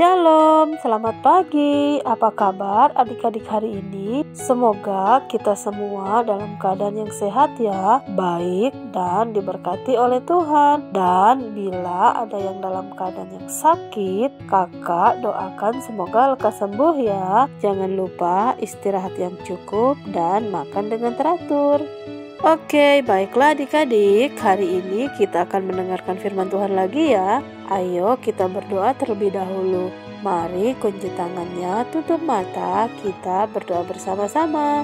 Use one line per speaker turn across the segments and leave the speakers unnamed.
Shalom, selamat pagi. Apa kabar adik-adik hari ini? Semoga kita semua dalam keadaan yang sehat ya, baik dan diberkati oleh Tuhan. Dan bila ada yang dalam keadaan yang sakit, kakak doakan semoga lekas sembuh ya. Jangan lupa istirahat yang cukup dan makan dengan teratur. Oke, baiklah adik-adik, hari ini kita akan mendengarkan firman Tuhan lagi ya. Ayo kita berdoa terlebih dahulu. Mari kunci tangannya, tutup mata, kita berdoa bersama-sama.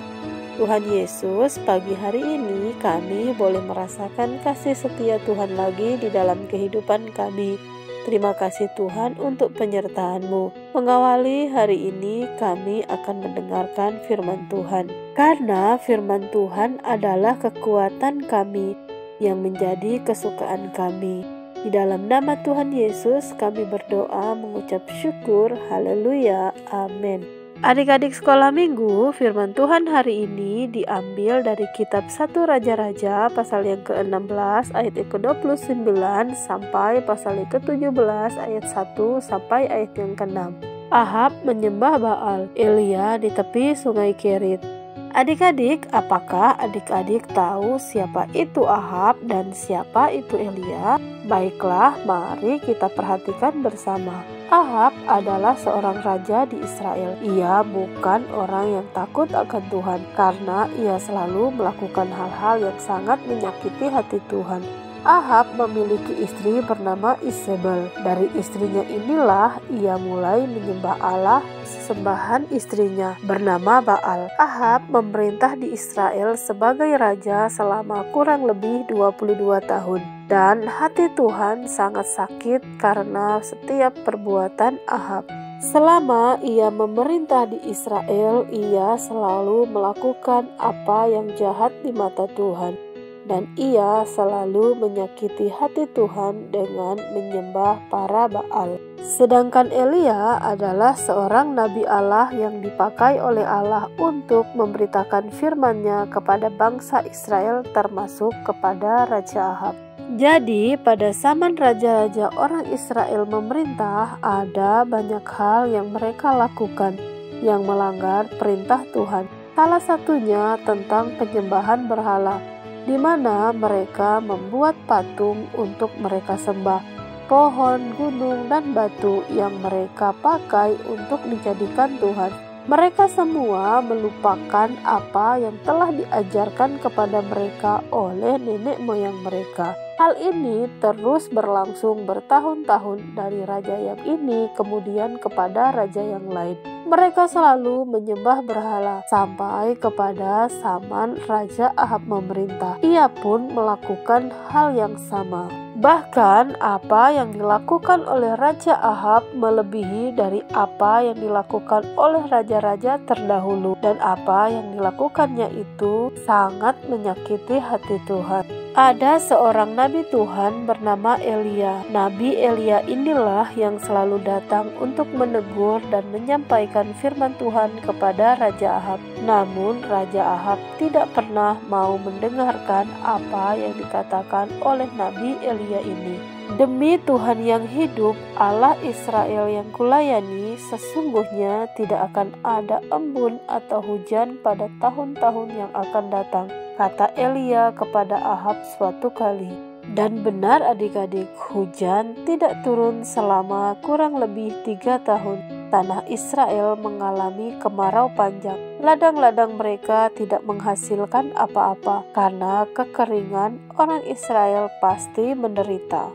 Tuhan Yesus, pagi hari ini kami boleh merasakan kasih setia Tuhan lagi di dalam kehidupan kami. Terima kasih Tuhan untuk penyertaan-Mu. Mengawali hari ini kami akan mendengarkan firman Tuhan. Karena firman Tuhan adalah kekuatan kami yang menjadi kesukaan kami. Di dalam nama Tuhan Yesus kami berdoa mengucap syukur. Haleluya. Amin. Adik-adik sekolah minggu, firman Tuhan hari ini diambil dari kitab 1 Raja-Raja pasal yang ke-16 ayat yang ke-29 sampai pasal yang ke-17 ayat 1 sampai ayat yang ke-6. Ahab menyembah Baal, Elia di tepi sungai Kerit. Adik-adik, apakah adik-adik tahu siapa itu Ahab dan siapa itu Elia? Baiklah, mari kita perhatikan bersama. Ahab adalah seorang raja di Israel. Ia bukan orang yang takut akan Tuhan karena ia selalu melakukan hal-hal yang sangat menyakiti hati Tuhan. Ahab memiliki istri bernama Isabel. Dari istrinya inilah ia mulai menyembah Allah sembahan istrinya bernama Baal. Ahab memerintah di Israel sebagai raja selama kurang lebih 22 tahun. Dan hati Tuhan sangat sakit karena setiap perbuatan Ahab. Selama ia memerintah di Israel, ia selalu melakukan apa yang jahat di mata Tuhan. Dan ia selalu menyakiti hati Tuhan dengan menyembah para Baal. Sedangkan Elia adalah seorang nabi Allah yang dipakai oleh Allah untuk memberitakan firman-Nya kepada bangsa Israel termasuk kepada Raja Ahab. Jadi pada zaman raja-raja orang Israel memerintah, ada banyak hal yang mereka lakukan yang melanggar perintah Tuhan. Salah satunya tentang penyembahan berhala, di mana mereka membuat patung untuk mereka sembah, pohon, gunung, dan batu yang mereka pakai untuk dijadikan Tuhan. Mereka semua melupakan apa yang telah diajarkan kepada mereka oleh nenek moyang mereka. Hal ini terus berlangsung bertahun-tahun dari raja yang ini kemudian kepada raja yang lain. Mereka selalu menyembah berhala sampai kepada zaman Raja Ahab memerintah. Ia pun melakukan hal yang sama. Bahkan apa yang dilakukan oleh Raja Ahab melebihi dari apa yang dilakukan oleh raja-raja terdahulu. Dan apa yang dilakukannya itu sangat menyakiti hati Tuhan. Ada seorang nabi Tuhan bernama Elia. Nabi Elia inilah yang selalu datang untuk menegur dan menyampaikan firman Tuhan kepada Raja Ahab. Namun Raja Ahab tidak pernah mau mendengarkan apa yang dikatakan oleh Nabi Elia ini. Demi Tuhan yang hidup, Allah Israel yang kulayani, sesungguhnya tidak akan ada embun atau hujan pada tahun-tahun yang akan datang, kata Elia kepada Ahab suatu kali. Dan benar adik-adik, hujan tidak turun selama kurang lebih 3 tahun. Tanah Israel mengalami kemarau panjang. Ladang-ladang mereka tidak menghasilkan apa-apa. Karena kekeringan, orang Israel pasti menderita.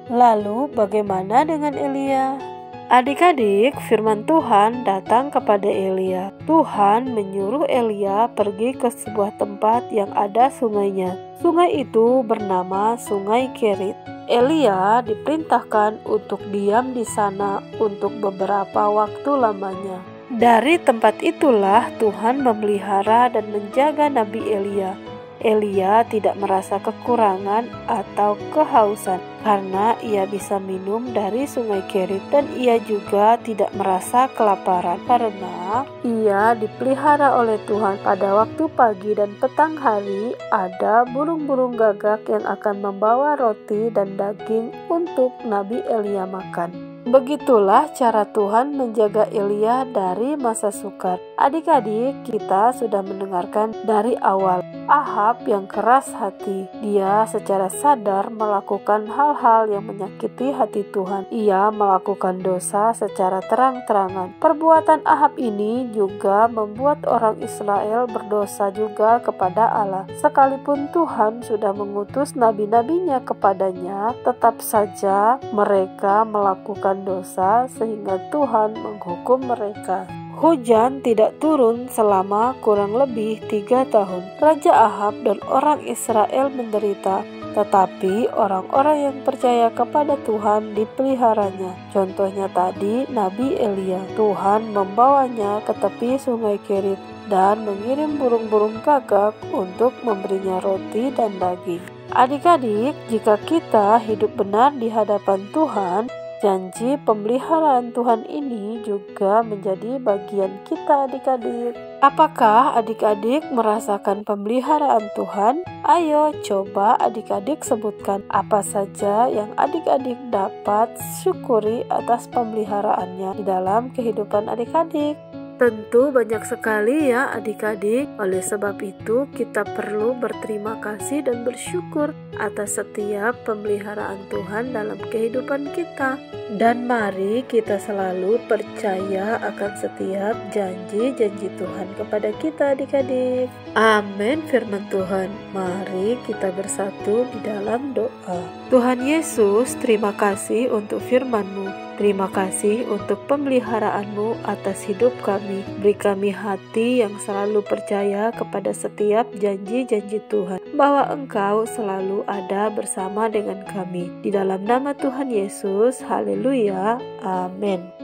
Lalu bagaimana dengan Elia? Adik-adik, firman Tuhan datang kepada Elia. Tuhan menyuruh Elia pergi ke sebuah tempat yang ada sungainya. Sungai itu bernama Sungai Kerit. Elia diperintahkan untuk diam di sana untuk beberapa waktu lamanya. Dari tempat itulah Tuhan memelihara dan menjaga Nabi Elia. Elia tidak merasa kekurangan atau kehausan karena ia bisa minum dari sungai Kerit, dan ia juga tidak merasa kelaparan karena ia dipelihara oleh Tuhan. Pada waktu pagi dan petang hari ada burung-burung gagak yang akan membawa roti dan daging untuk Nabi Elia makan. Begitulah cara Tuhan menjaga Elia dari masa sukar. Adik-adik, kita sudah mendengarkan dari awal Ahab yang keras hati. Dia secara sadar melakukan hal-hal yang menyakiti hati Tuhan. Ia melakukan dosa secara terang-terangan. Perbuatan Ahab ini juga membuat orang Israel berdosa juga kepada Allah. Sekalipun Tuhan sudah mengutus nabi-nabinya kepadanya, tetap saja mereka melakukan dosa sehingga Tuhan menghukum mereka. Hujan tidak turun selama kurang lebih 3 tahun. Raja Ahab dan orang Israel menderita, tetapi orang-orang yang percaya kepada Tuhan dipeliharanya. Contohnya tadi Nabi Elia. Tuhan membawanya ke tepi sungai Kerit dan mengirim burung-burung gagak untuk memberinya roti dan daging. Adik-adik, jika kita hidup benar di hadapan Tuhan, janji pemeliharaan Tuhan ini juga menjadi bagian kita adik-adik. Apakah adik-adik merasakan pemeliharaan Tuhan? Ayo coba adik-adik sebutkan apa saja yang adik-adik dapat syukuri atas pemeliharaannya di dalam kehidupan adik-adik. Tentu banyak sekali ya adik-adik. Oleh sebab itu kita perlu berterima kasih dan bersyukur atas setiap pemeliharaan Tuhan dalam kehidupan kita. Dan mari kita selalu percaya akan setiap janji-janji Tuhan kepada kita adik-adik. Amin firman Tuhan. Mari kita bersatu di dalam doa. Tuhan Yesus, terima kasih untuk firman-Mu. Terima kasih untuk pemeliharaanmu atas hidup kami. Beri kami hati yang selalu percaya kepada setiap janji-janji Tuhan, bahwa Engkau selalu ada bersama dengan kami. Di dalam nama Tuhan Yesus, haleluya, amin.